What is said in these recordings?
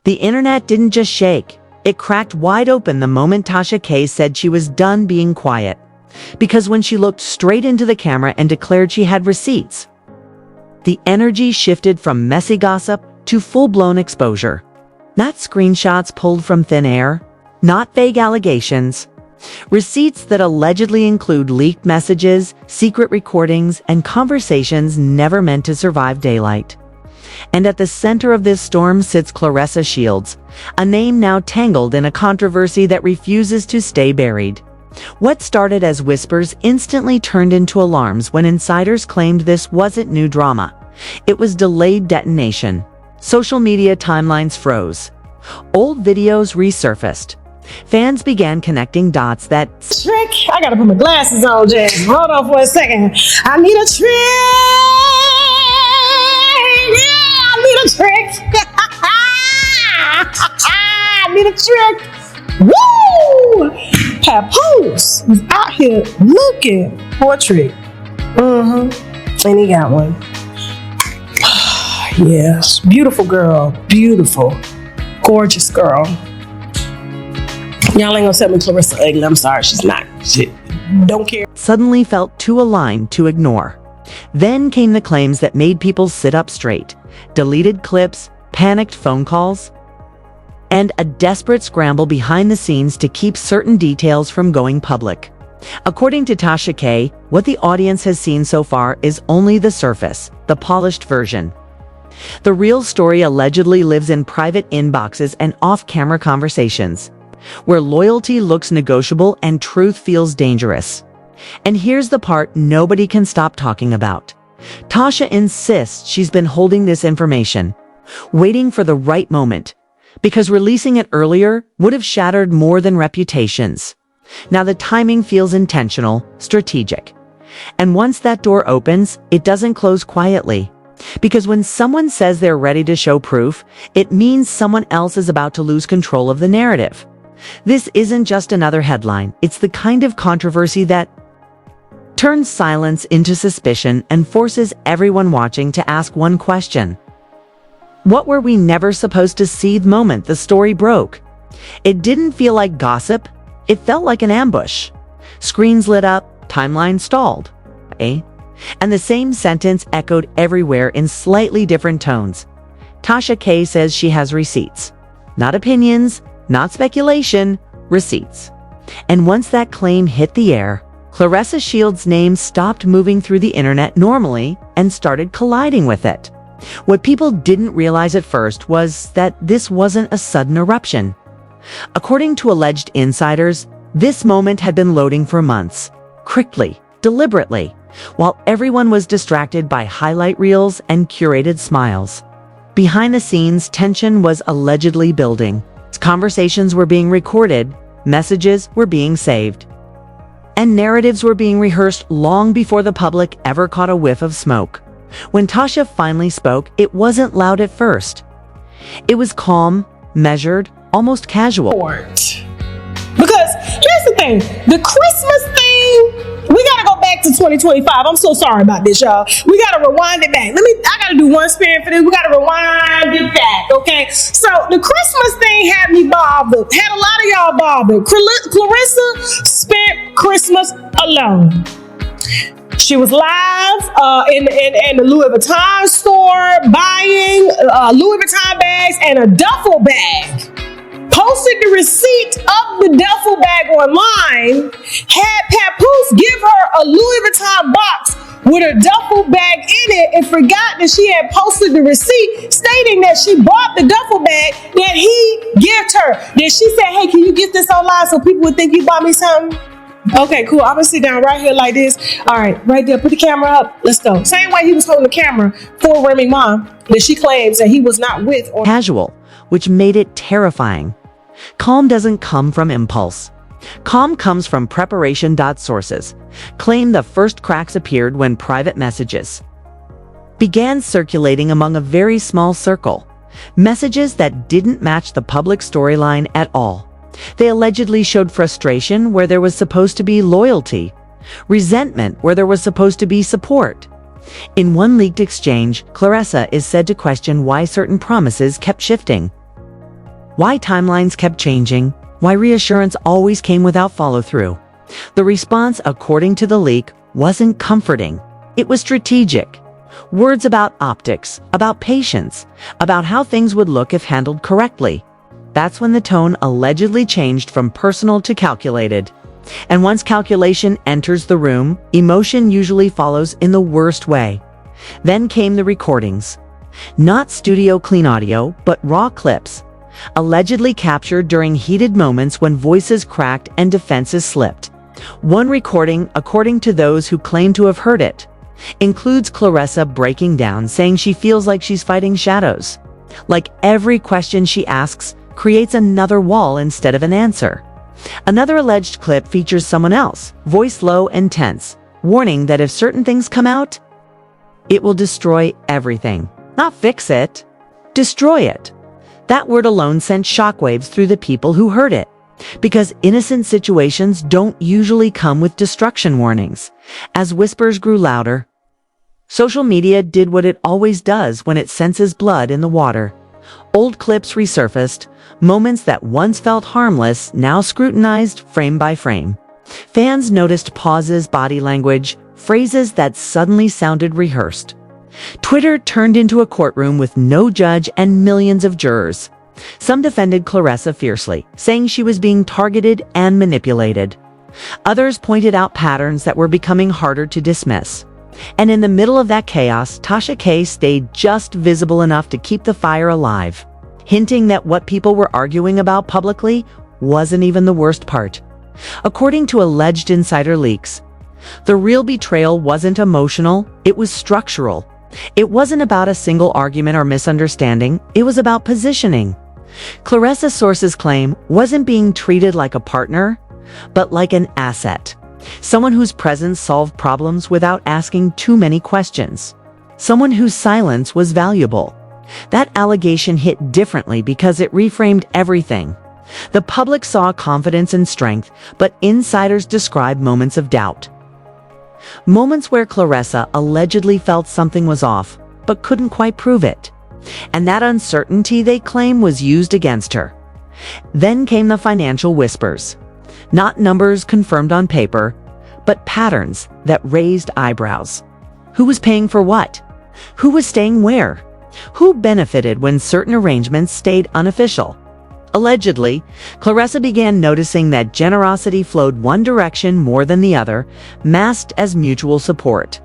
The internet didn't just shake. It cracked wide open the moment Tasha K said she was done being quiet. Because when she looked straight into the camera and declared she had receipts, the energy shifted from messy gossip to full-blown exposure. Not screenshots pulled from thin air, not vague allegations. Receipts that allegedly include leaked messages, secret recordings, and conversations never meant to survive daylight. And at the center of this storm sits Claressa Shields, a name now tangled in a controversy that refuses to stay buried. What started as whispers instantly turned into alarms when insiders claimed this wasn't new drama. It was delayed detonation. Social media timelines froze. Old videos resurfaced. Fans began connecting dots that trick. I gotta put my glasses on, Jazz. Hold on for a second. I need a trick. Yeah, I need a trick. I need a trick. Woo! Papoose was out here looking for a trick. And he got one. Yes, beautiful girl, beautiful, gorgeous girl. Y'all ain't gonna tell me Claressa ugly. I'm sorry, she's not. She don't care. Suddenly felt too aligned to ignore. Then came the claims that made people sit up straight. Deleted clips, panicked phone calls, and a desperate scramble behind the scenes to keep certain details from going public. According to Tasha K, what the audience has seen so far is only the surface, the polished version. The real story allegedly lives in private inboxes and off-camera conversations, where loyalty looks negotiable and truth feels dangerous. And here's the part nobody can stop talking about. Tasha insists she's been holding this information, waiting for the right moment, because releasing it earlier would have shattered more than reputations. Now the timing feels intentional, strategic. And once that door opens, it doesn't close quietly. Because when someone says they're ready to show proof, it means someone else is about to lose control of the narrative. This isn't just another headline. It's the kind of controversy that turns silence into suspicion and forces everyone watching to ask one question. What were we never supposed to see the moment the story broke? It didn't feel like gossip. It felt like an ambush. Screens lit up, timeline stalled. And the same sentence echoed everywhere in slightly different tones. Tasha K says she has receipts. Not opinions, not speculation, receipts. And once that claim hit the air, Claressa Shields' name stopped moving through the internet normally and started colliding with it. What people didn't realize at first was that this wasn't a sudden eruption. According to alleged insiders, this moment had been loading for months, quickly, deliberately, while everyone was distracted by highlight reels and curated smiles. Behind the scenes, tension was allegedly building. Conversations were being recorded, messages were being saved, and narratives were being rehearsed long before the public ever caught a whiff of smoke. When Tasha finally spoke, it wasn't loud at first. It was calm, measured, almost casual. Because here's the thing, the Christmas thing, we gotta go back to 2025. I'm so sorry about this, y'all. We gotta rewind it back. I gotta do one spin for this. We gotta rewind it back, okay? So the Christmas thing had me bothered. Had a lot of y'all bothered. Claressa spent Christmas alone. She was live in the Louis Vuitton store buying Louis Vuitton bags and a duffel bag. Posted the receipt of the duffel bag online, had Papoose give her a Louis Vuitton box with a duffel bag in it and forgot that she had posted the receipt stating that she bought the duffel bag that he gave her. Then she said, hey, can you get this online so people would think you bought me something? Okay, cool. I'm gonna sit down right here like this. All right, right there. Put the camera up. Let's go. Same way he was holding the camera for Remy Ma that she claims that he was not with. Casual, which made it terrifying. Calm doesn't come from impulse. Calm comes from preparation. Sources claim the first cracks appeared when private messages began circulating among a very small circle. Messages that didn't match the public storyline at all. They allegedly showed frustration where there was supposed to be loyalty, resentment where there was supposed to be support. In one leaked exchange, Claressa is said to question why certain promises kept shifting. Why timelines kept changing, why reassurance always came without follow-through. The response, according to the leak, wasn't comforting. It was strategic. Words about optics, about patience, about how things would look if handled correctly. That's when the tone allegedly changed from personal to calculated. And once calculation enters the room, emotion usually follows in the worst way. Then came the recordings. Not studio clean audio, but raw clips, allegedly captured during heated moments when voices cracked and defenses slipped. One recording, according to those who claim to have heard it, includes Claressa breaking down, saying she feels like she's fighting shadows. Like every question she asks creates another wall instead of an answer. Another alleged clip features someone else, voice low and tense, warning that if certain things come out, it will destroy everything. Not fix it, destroy it. That word alone sent shockwaves through the people who heard it, because innocent situations don't usually come with destruction warnings. As whispers grew louder, social media did what it always does when it senses blood in the water. Old clips resurfaced, moments that once felt harmless, now scrutinized frame by frame. Fans noticed pauses, body language, phrases that suddenly sounded rehearsed. Twitter turned into a courtroom with no judge and millions of jurors. Some defended Claressa fiercely, saying she was being targeted and manipulated. Others pointed out patterns that were becoming harder to dismiss. And in the middle of that chaos, Tasha K stayed just visible enough to keep the fire alive, hinting that what people were arguing about publicly wasn't even the worst part. According to alleged insider leaks, the real betrayal wasn't emotional, it was structural. It wasn't about a single argument or misunderstanding, it was about positioning. Claressa's sources claim wasn't being treated like a partner, but like an asset. Someone whose presence solved problems without asking too many questions. Someone whose silence was valuable. That allegation hit differently because it reframed everything. The public saw confidence and strength, but insiders described moments of doubt. Moments where Claressa allegedly felt something was off, but couldn't quite prove it. And that uncertainty, they claim, was used against her. Then came the financial whispers. Not numbers confirmed on paper, but patterns that raised eyebrows. Who was paying for what? Who was staying where? Who benefited when certain arrangements stayed unofficial? Allegedly, Claressa began noticing that generosity flowed one direction more than the other, masked as mutual support.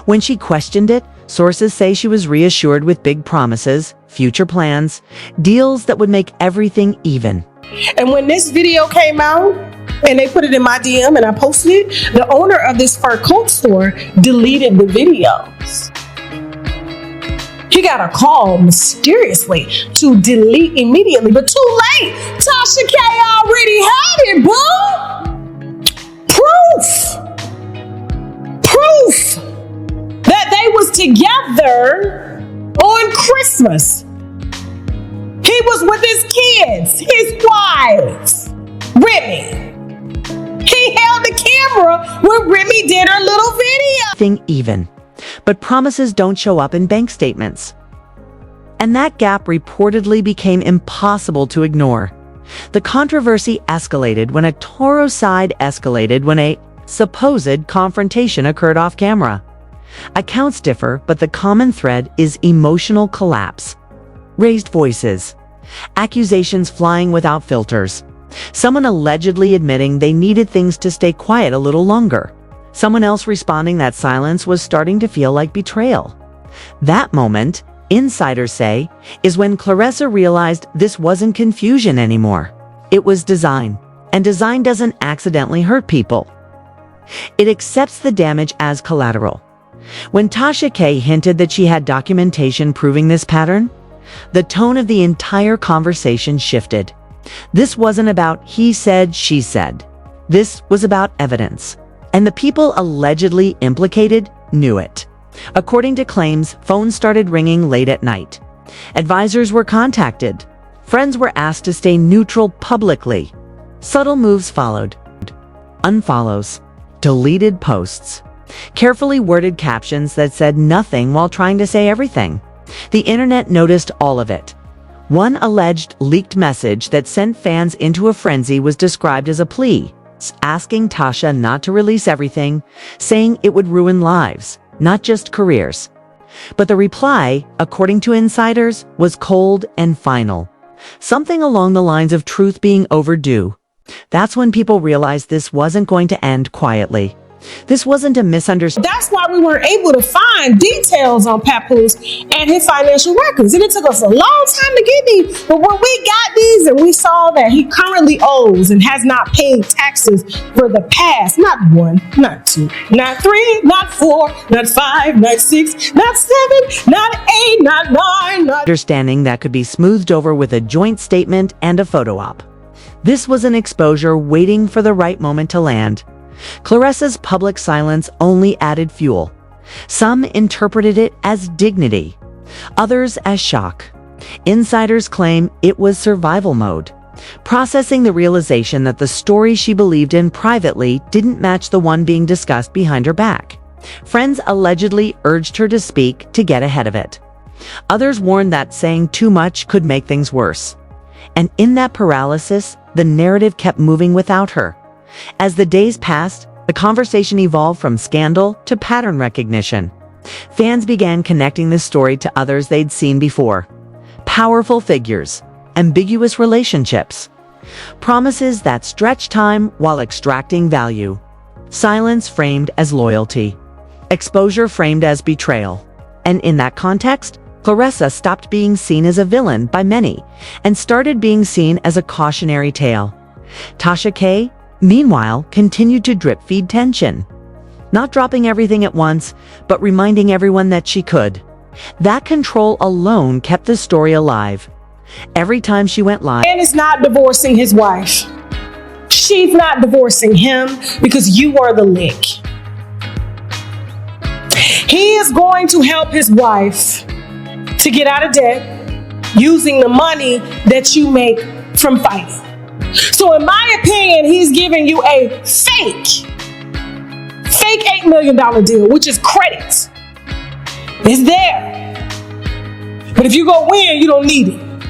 When she questioned it, sources say she was reassured with big promises, future plans, deals that would make everything even. And when this video came out, and they put it in my DM and I posted it, the owner of this fur coat store deleted the videos. He got a call mysteriously to delete immediately, but too late. Tasha K already had it, boo. Proof that they was together on Christmas. He was with his kids, his wives, Remy. He held the camera when Remy did her little video. Thing even. But promises don't show up in bank statements. And that gap reportedly became impossible to ignore. The controversy escalated when a Toro side escalated when a supposed confrontation occurred off camera. Accounts differ, but the common thread is emotional collapse. Raised voices. Accusations flying without filters. Someone allegedly admitting they needed things to stay quiet a little longer. Someone else responding that silence was starting to feel like betrayal. That moment, insiders say, is when Claressa realized this wasn't confusion anymore. It was design. And design doesn't accidentally hurt people. It accepts the damage as collateral. When Tasha K hinted that she had documentation proving this pattern, the tone of the entire conversation shifted. This wasn't about he said, she said. This was about evidence. And the people allegedly implicated knew it. According to claims, phones started ringing late at night. Advisors were contacted. Friends were asked to stay neutral publicly. Subtle moves followed. Unfollows. Deleted posts. Carefully worded captions that said nothing while trying to say everything. The internet noticed all of it. One alleged leaked message that sent fans into a frenzy was described as a plea, asking Tasha not to release everything, saying it would ruin lives, not just careers. But the reply, according to insiders, was cold and final. Something along the lines of truth being overdue. That's when people realized this wasn't going to end quietly. This wasn't a misunderstanding. That's why we weren't able to find details on Papoose and his financial records. And it took us a long time to get these. But when we got these and we saw that he currently owes and has not paid taxes for the past, not 1, not 2, not 3, not 4, not 5, not 6, not 7, not 8, not 9, not... Understanding that could be smoothed over with a joint statement and a photo op. This was an exposure waiting for the right moment to land. Claressa's public silence only added fuel. Some interpreted it as dignity, others as shock. Insiders claim it was survival mode, processing the realization that the story she believed in privately didn't match the one being discussed behind her back. Friends allegedly urged her to speak to get ahead of it. Others warned that saying too much could make things worse. And in that paralysis, the narrative kept moving without her. As the days passed, the conversation evolved from scandal to pattern recognition. Fans began connecting this story to others they'd seen before. Powerful figures, ambiguous relationships, promises that stretch time while extracting value, silence framed as loyalty, exposure framed as betrayal. And in that context, Claressa stopped being seen as a villain by many and started being seen as a cautionary tale. Tasha K., meanwhile, continued to drip-feed tension. Not dropping everything at once, but reminding everyone that she could. That control alone kept the story alive. Every time she went live... And is not divorcing his wife. She's not divorcing him because you are the lick. He is going to help his wife to get out of debt using the money that you make from fighting. So in my opinion, he's giving you a fake $8 million deal, which is credit. It's there. But if you go win, you don't need it.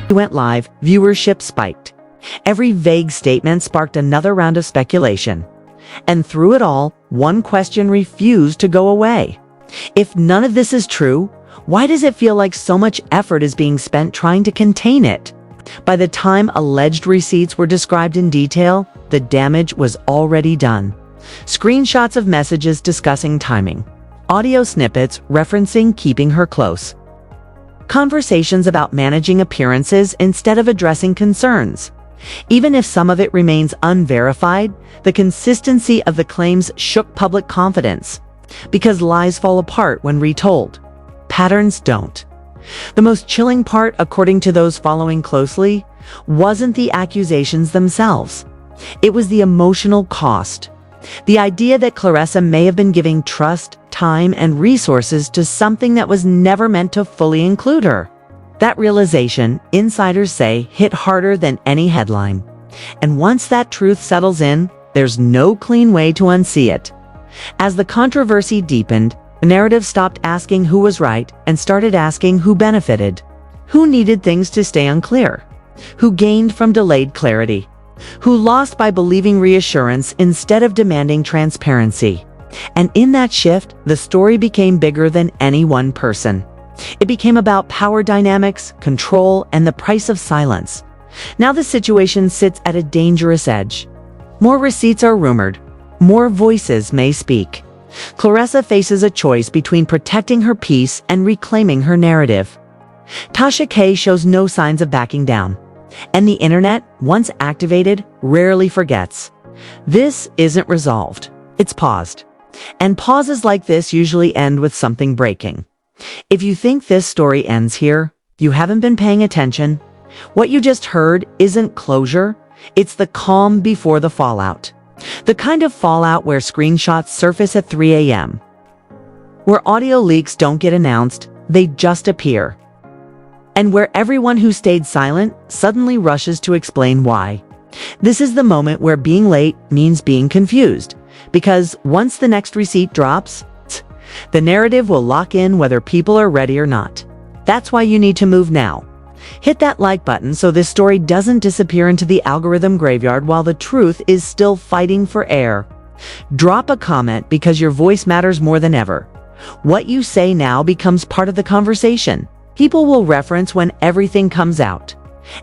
He went live, viewership spiked. Every vague statement sparked another round of speculation. And through it all, one question refused to go away. If none of this is true, why does it feel like so much effort is being spent trying to contain it? By the time alleged receipts were described in detail, the damage was already done. Screenshots of messages discussing timing, audio snippets referencing keeping her close, conversations about managing appearances instead of addressing concerns. Even if some of it remains unverified, the consistency of the claims shook public confidence. Because lies fall apart when retold. Patterns don't. The most chilling part, according to those following closely, wasn't the accusations themselves. It was the emotional cost. The idea that Claressa may have been giving trust, time, and resources to something that was never meant to fully include her. That realization, insiders say, hit harder than any headline. And once that truth settles in, there's no clean way to unsee it. As the controversy deepened, the narrative stopped asking who was right and started asking who benefited. Who needed things to stay unclear? Who gained from delayed clarity? Who lost by believing reassurance instead of demanding transparency? And in that shift, the story became bigger than any one person. It became about power dynamics, control, and the price of silence. Now the situation sits at a dangerous edge. More receipts are rumored. More voices may speak. Claressa faces a choice between protecting her peace and reclaiming her narrative. Tasha K. shows no signs of backing down. And the internet, once activated, rarely forgets. This isn't resolved. It's paused. And pauses like this usually end with something breaking. If you think this story ends here, you haven't been paying attention. What you just heard isn't closure. It's the calm before the fallout. The kind of fallout where screenshots surface at 3 a.m. Where audio leaks don't get announced, they just appear. And where everyone who stayed silent suddenly rushes to explain why. This is the moment where being late means being confused. Because once the next receipt drops, the narrative will lock in whether people are ready or not. That's why you need to move now. Hit that like button so this story doesn't disappear into the algorithm graveyard while the truth is still fighting for air. Drop a comment because your voice matters more than ever. What you say now becomes part of the conversation. People will reference when everything comes out.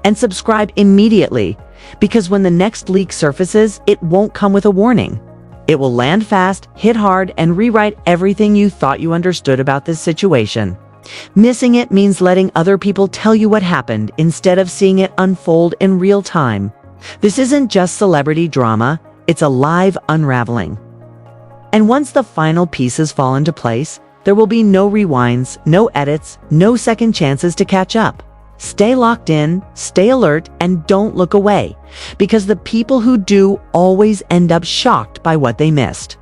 And subscribe immediately, because when the next leak surfaces, it won't come with a warning. It will land fast, hit hard, and rewrite everything you thought you understood about this situation. Missing it means letting other people tell you what happened instead of seeing it unfold in real time. This isn't just celebrity drama, it's a live unraveling. And once the final pieces fall into place, there will be no rewinds, no edits, no second chances to catch up. Stay locked in, stay alert, and don't look away, because the people who do always end up shocked by what they missed.